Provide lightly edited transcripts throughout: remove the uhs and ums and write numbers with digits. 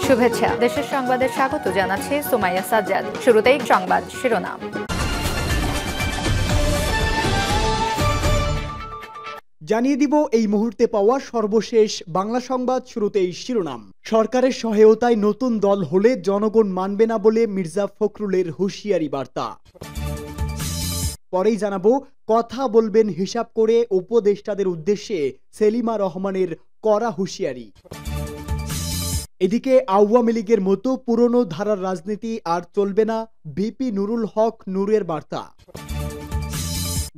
শুভেচ্ছা। দেশের সংবাদে স্বাগত জানাচ্ছি সুমাইয়া সাজ্জাদ। শুরুতেই সংবাদ শিরোনাম। জানিয়ে দিব এই মুহূর্তে পাওয়া সর্বশেষ বাংলা সংবাদ। শুরুতেই শিরোনাম। সরকারের সহায়তায় নতুন দল হলে জনগণ মানবে না বলে মির্জা ফখরুলের হুঁশিয়ারি বার্তা। পরেই জানাবো, কথা বলবেন হিসাব করে উপদেষ্টাদের উদ্দেশ্যে সেলিমা রহমানের কড়া হুঁশিয়ারি। এদিকে আওয়ামী লীগের মতো পুরনো ধারার রাজনীতি আর চলবে না, ভিপি নুরুল হক নূরের বার্তা।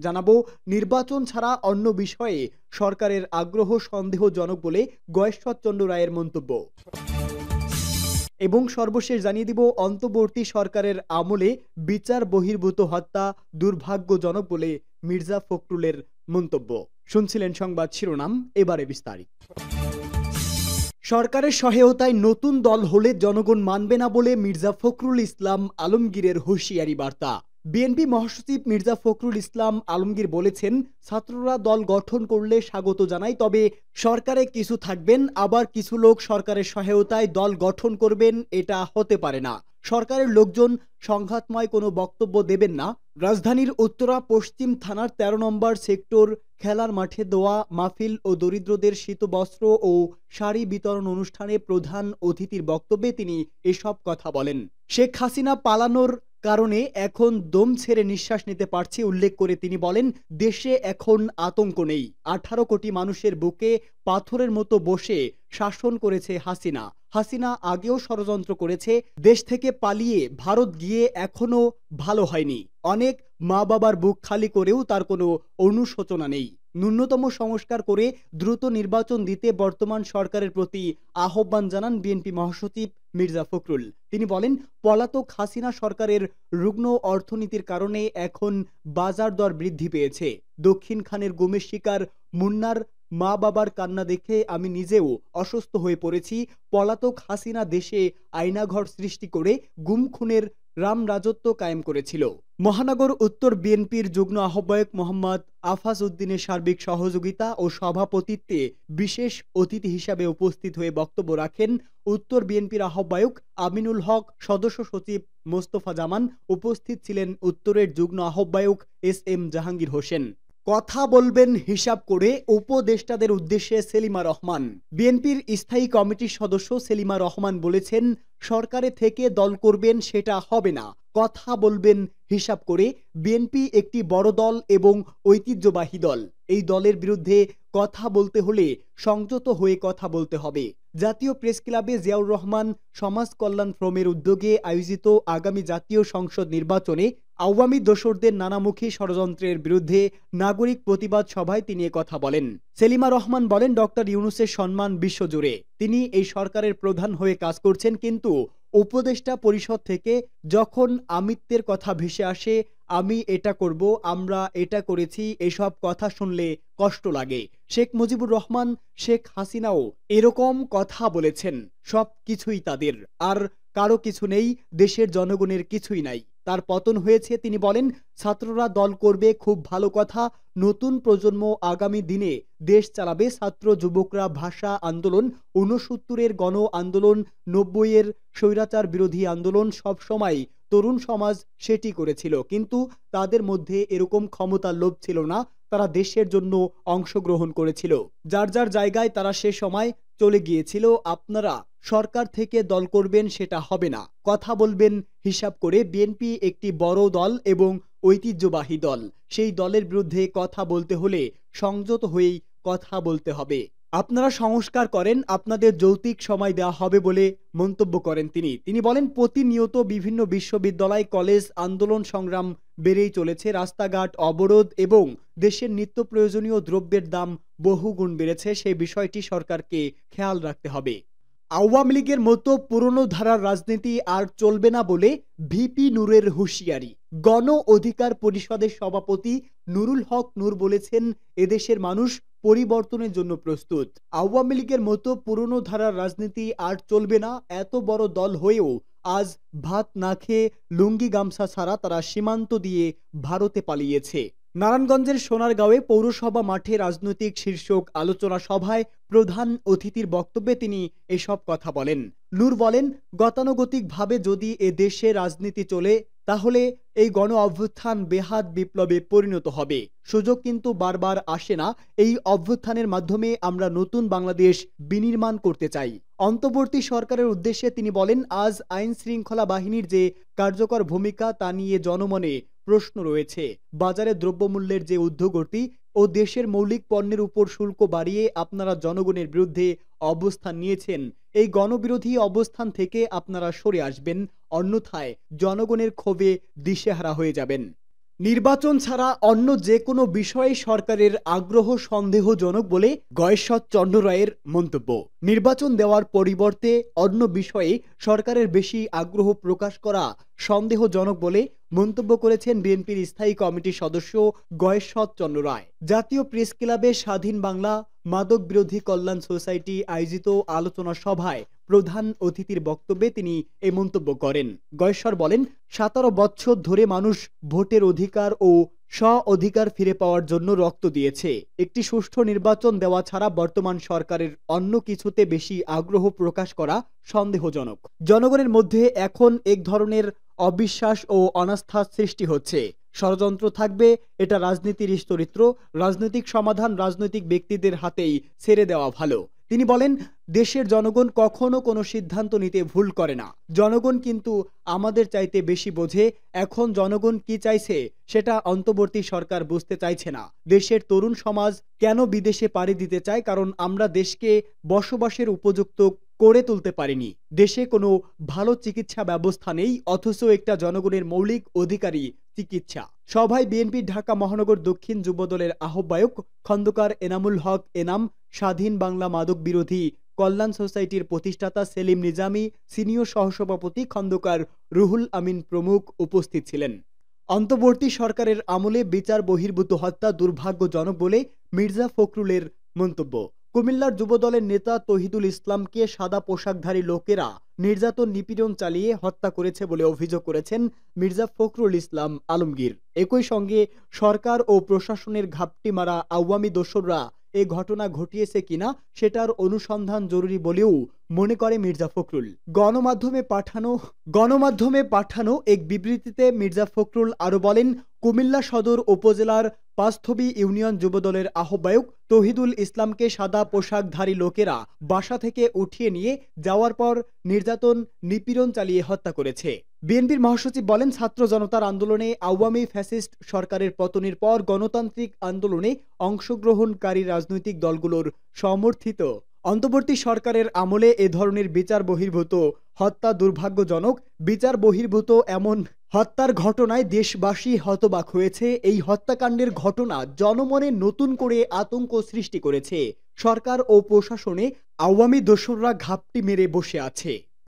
জানাবো, নির্বাচন ছাড়া অন্য বিষয়ে সরকারের আগ্রহ সন্দেহজনক বলে গয়েশ্বরচন্দ্র রায়ের মন্তব্য। এবং সর্বশেষ জানিয়ে দিব, অন্তর্বর্তী সরকারের আমলে বিচার বহির্ভূত হত্যা দুর্ভাগ্যজনক বলে মির্জা ফখরুলের মন্তব্য। শুনছিলেন সংবাদ শিরোনাম, এবারে বিস্তারিত। সরকারের সহায়তায় নতুন দল হলে জনগণ মানবে না বলে মির্জা ফখরুল ইসলাম আলমগীরের হুঁশিয়ারি বার্তা। বিএনপি মহাসচিব মির্জা ফখরুল ইসলাম আলমগীর বলেছেন, ছাত্ররা দল গঠন করলে স্বাগত জানায়, তবে সরকারে কিছু থাকবেন, আবার কিছু লোক সরকারের সহায়তায় দল গঠন করবেন, এটা হতে পারে না। সরকারের লোকজন সংঘাতময় কোনো বক্তব্য দেবেন না। রাজধানীর উত্তরা পশ্চিম থানার 13 নম্বর সেক্টর খেলার মাঠে দেওয়া মাহফিল ও দরিদ্রদের শীতবস্ত্র ও শাড়ি বিতরণ অনুষ্ঠানে প্রধান অতিথির বক্তব্যে তিনি এসব কথা বলেন। শেখ হাসিনা পালানোর কারণে এখন দম ছেড়ে নিঃশ্বাস নিতে পারছি উল্লেখ করে তিনি বলেন, দেশে এখন আতঙ্ক নেই। 18 কোটি মানুষের বুকে পাথরের মতো বসে শাসন করেছে হাসিনা। হাসিনা আগেও ষড়যন্ত্র করেছে, দেশ থেকে পালিয়ে ভারত গিয়ে এখনো ভালো হয়নি। অনেক মা বাবার বুক খালি করেও তার কোনো অনুশোচনা নেই। ন্যূনতম সংস্কার করে দ্রুত নির্বাচন দিতে বর্তমান সরকারের প্রতি আহ্বান জানান বিএনপি মহাসচিব মির্জা ফখরুল। তিনি বলেন, পলাতক হাসিনা সরকারের রুগ্ন অর্থনীতির কারণে এখন বাজার দর বৃদ্ধি পেয়েছে। দক্ষিণ খানের গুমের শিকার মুন্নার মা বাবার কান্না দেখে আমি নিজেও অসুস্থ হয়ে পড়েছি। পলাতক হাসিনা দেশে আয়নাঘর সৃষ্টি করে গুম খুনের রাম রাজত্ব কায়েম করেছিল। মহানগর উত্তর বিএনপির যুগ্ম আহ্বায়ক মোহাম্মদ আফাজ উদ্দিনের সার্বিক সহযোগিতা ও সভাপতিত্বে বিশেষ অতিথি হিসাবে উপস্থিত হয়ে বক্তব্য রাখেন উত্তর বিএনপির আহ্বায়ক আমিনুল হক, সদস্য সচিব মোস্তফা জামান। উপস্থিত ছিলেন উত্তরের যুগ্ম আহ্বায়ক SM জাহাঙ্গীর হোসেন। কথা বলবেন হিসাব করে উপদেষ্টাদের উদ্দেশ্যে সেলিমা রহমান। বিএনপির স্থায়ী কমিটির সদস্য সেলিমা রহমান বলেছেন, সরকারে থেকে দল করবেন সেটা হবে না, কথা বলবেন হিসাব করে। বিএনপি একটি বড় দল এবং ঐতিহ্যবাহী দল। এই দলের বিরুদ্ধে কথা বলতে হলে সংযত হয়ে কথা বলতে হবে। জাতীয় প্রেস ক্লাবে জিয়াউর রহমান সমাজ কল্যাণ ফোরামের উদ্যোগে আয়োজিত আগামী জাতীয় সংসদ নির্বাচনে আওয়ামী দোসরদের নানামুখী ষড়যন্ত্রের বিরুদ্ধে নাগরিক প্রতিবাদ সভায় তিনি কথা বলেন। সেলিমা রহমান বলেন, ডক্টর ইউনূসের সম্মান বিশ্বজুড়ে। তিনি এই সরকারের প্রধান হয়ে কাজ করছেন, কিন্তু উপদেষ্টা পরিষদ থেকে যখন আমিত্বের কথা ভেসে আসে, আমি এটা করব, আমরা এটা করেছি, এসব কথা শুনলে কষ্ট লাগে। শেখ মুজিবুর রহমান, শেখ হাসিনাও এরকম কথা বলেছেন। সব কিছুই তাদের, আর কারো কিছু নেই, দেশের জনগণের কিছুই নাই। তার পতন হয়েছে। তিনি বলেন, ছাত্ররা দল করবে, খুব ভালো কথা। নতুন প্রজন্ম আগামী দিনে দেশ চালাবে। ছাত্র যুবকরা ভাষা আন্দোলন, 69-এর গণ আন্দোলন, 90-এর স্বৈরাচার বিরোধী আন্দোলন, সব সময় তরুণ সমাজ সেটি করেছিল, কিন্তু তাদের মধ্যে এরকম ক্ষমতার লোভ ছিল না। তারা দেশের জন্য অংশগ্রহণ করেছিল। যার যার জায়গায় তারা সে সময় চলে গিয়েছিল। আপনারা সরকার থেকে দল করবেন সেটা হবে না, কথা বলবেন হিসাব করে। বিএনপি একটি বড় দল এবং ঐতিহ্যবাহী দল। সেই দলের বিরুদ্ধে কথা বলতে হলে সংযত হয়েই কথা বলতে হবে। আপনারা সংস্কার করেন, আপনাদের যৌক্তিক সময় দেওয়া হবে বলে মন্তব্য করেন তিনি বলেন, প্রতিনিয়ত বিভিন্ন বিশ্ববিদ্যালয়, কলেজ আন্দোলন সংগ্রাম বেড়েই চলেছে। রাস্তাঘাট অবরোধ এবং দেশের নিত্য প্রয়োজনীয় দ্রব্যের দাম বহুগুণ বেড়েছে। সেই বিষয়টি সরকারকে খেয়াল রাখতে হবে। আওয়ামী লীগের মতো পুরনো ধারার রাজনীতি আর চলবে না বলে ভিপি নূরের হুঁশিয়ারি। গণ অধিকার পরিষদের সভাপতি নুরুল হক নূর বলেছেন, এদেশের মানুষ পরিবর্তনের জন্য প্রস্তুত। আওয়ামী লীগের মতো পুরনো ধারার রাজনীতি আর চলবে না। এত বড় দল হয়েও আজ ভাত না খেয়ে লুঙ্গি গামছা ছাড়া তারা সীমান্ত দিয়ে ভারতে পালিয়েছে। নারায়ণগঞ্জের সোনারগাঁওয়ে পৌরসভা মাঠে রাজনৈতিক শীর্ষক আলোচনা সভায় প্রধান অতিথির বক্তব্যে তিনি এসব কথা বলেন। নূর বলেন, গতানুগতিকভাবে যদি এ দেশে রাজনীতি চলে তাহলে এই গণ অভ্যুত্থান বেহাত বিপ্লবে পরিণত হবে। সুযোগ কিন্তু বারবার আসে না। এই অভ্যুত্থানের মাধ্যমে আমরা নতুন বাংলাদেশ বিনির্মাণ করতে চাই। অন্তর্বর্তী সরকারের উদ্দেশ্যে তিনি বলেন, আজ আইন শৃঙ্খলা বাহিনীর যে কার্যকর ভূমিকা তা নিয়ে জনমনে প্রশ্ন রয়েছে। বাজারে দ্রব্যমূল্যের যে ঊর্ধ্বগতি ও দেশের মৌলিক পণ্যের উপর শুল্ক বাড়িয়ে আপনারা জনগণের বিরুদ্ধে অবস্থান নিয়েছেন। এই গণবিরোধী অবস্থান থেকে আপনারা সরে আসবেন, অন্যথায় জনগণের ক্ষোভে দিশেহারা হয়ে যাবেন। নির্বাচন ছাড়া অন্য যে কোনো বিষয়ে সরকারের আগ্রহ সন্দেহজনক বলে গয়েশ্বর চন্দ্র রায়ের মন্তব্য। নির্বাচন দেওয়ার পরিবর্তে অন্য বিষয়ে সরকারের বেশি আগ্রহ প্রকাশ করা সন্দেহজনক বলে মন্তব্য করেছেন বিএনপির স্থায়ী কমিটির সদস্য গয়েশ্বর চন্দ্র রায়। জাতীয় প্রেস ক্লাবে স্বাধীন বাংলা মাদক বিরোধী কল্যাণ সোসাইটি আয়োজিত আলোচনা সভায় প্রধান অতিথির বক্তব্যে তিনি এই মন্তব্য করেন। গয়েশ্বর বলেন, 17 বছর ধরে মানুষ ভোটের অধিকার ও স্ব-অধিকার ফিরে পাওয়ার জন্য রক্ত দিয়েছে। একটি সুষ্ঠু নির্বাচন দেওয়া ছাড়া বর্তমান সরকারের অন্য কিছুতে বেশি আগ্রহ প্রকাশ করা সন্দেহজনক। জনগণের মধ্যে এখন এক ধরনের অবিশ্বাস ও অনাস্থা সৃষ্টি হচ্ছে। ষড়যন্ত্র থাকবে, এটা রাজনীতির চরিত্র। রাজনৈতিক সমাধান রাজনৈতিক ব্যক্তিদের হাতেই ছেড়ে দেওয়া ভালো। তিনি বলেন, দেশের জনগণ কখনো কোনো সিদ্ধান্ত নিতে ভুল করে না। জনগণ কিন্তু আমাদের চাইতে বেশি বোঝে। এখন জনগণ কি চাইছে সেটা অন্তর্বর্তী সরকার বুঝতে চাইছে না। দেশের তরুণ সমাজ কেন বিদেশে পাড়ি দিতে চায়? কারণ আমরা দেশকে বসবাসের উপযুক্ত করে তুলতে পারিনি। দেশে কোনো ভালো চিকিৎসা ব্যবস্থা নেই, অথচ একটা জনগণের মৌলিক অধিকারী চিকিৎসা। সভায় বিএনপি ঢাকা মহানগর দক্ষিণ যুবদলের আহ্বায়ক খন্দকার এনামুল হক এনাম, স্বাধীন বাংলা মাদক বিরোধী কল্যাণ সোসাইটির প্রতিষ্ঠাতা সেলিম নিজামী, সিনিয়র সহসভাপতি খন্দকার রুহুল আমিন প্রমুখ উপস্থিত ছিলেন। অন্তর্বর্তী সরকারের আমলে বিচার বহির্ভূত হত্যা দুর্ভাগ্যজনক বলে মির্জা ফখরুলের মন্তব্য। কুমিল্লার যুবদলের নেতা তৌহিদুল ইসলামকে সাদা পোশাকধারী লোকেরা নির্যাতন নিপীড়ন চালিয়ে হত্যা করেছে বলে অভিযোগ করেছেন মির্জা ফখরুল ইসলাম আলমগীর। একই সঙ্গে সরকার ও প্রশাসনের ঘাপটি মারা আওয়ামী দোসররা এ ঘটনা ঘটিয়েছে কিনা সেটার অনুসন্ধান জরুরি বলেও মনে করে মির্জা ফখরুল। গণমাধ্যমে পাঠানো এক বিবৃতিতে মির্জা ফখরুল আরো বলেন, কুমিল্লা সদর উপজেলার পাঁচথবি ইউনিয়ন যুবদলের আহ্বায়ক তৌহিদুল ইসলামকে সাদা পোশাকধারী লোকেরা বাসা থেকে উঠিয়ে নিয়ে যাওয়ার পর নির্যাতন নিপীড়ন চালিয়ে হত্যা করেছে। বিএনপির মহাসচিব বলেন, ছাত্র জনতার আন্দোলনে আওয়ামী ফ্যাসিস্ট সরকারের পতনের পর গণতান্ত্রিক আন্দোলনে অংশগ্রহণকারী রাজনৈতিক দলগুলোর সমর্থিত অন্তর্বর্তী সরকারের আমলে এ ধরনের বিচার বহির্ভূত হত্যা দুর্ভাগ্যজনক। বিচার বহির্ভূত এমন হত্যার ঘটনায় দেশবাসী হতবাক হয়েছে। এই হত্যাকাণ্ডের ঘটনা জনমনে নতুন করে আতঙ্ক সৃষ্টি করেছে। সরকার ও প্রশাসনে আওয়ামী দোসররা ঘাপটি মেরে বসে আছে।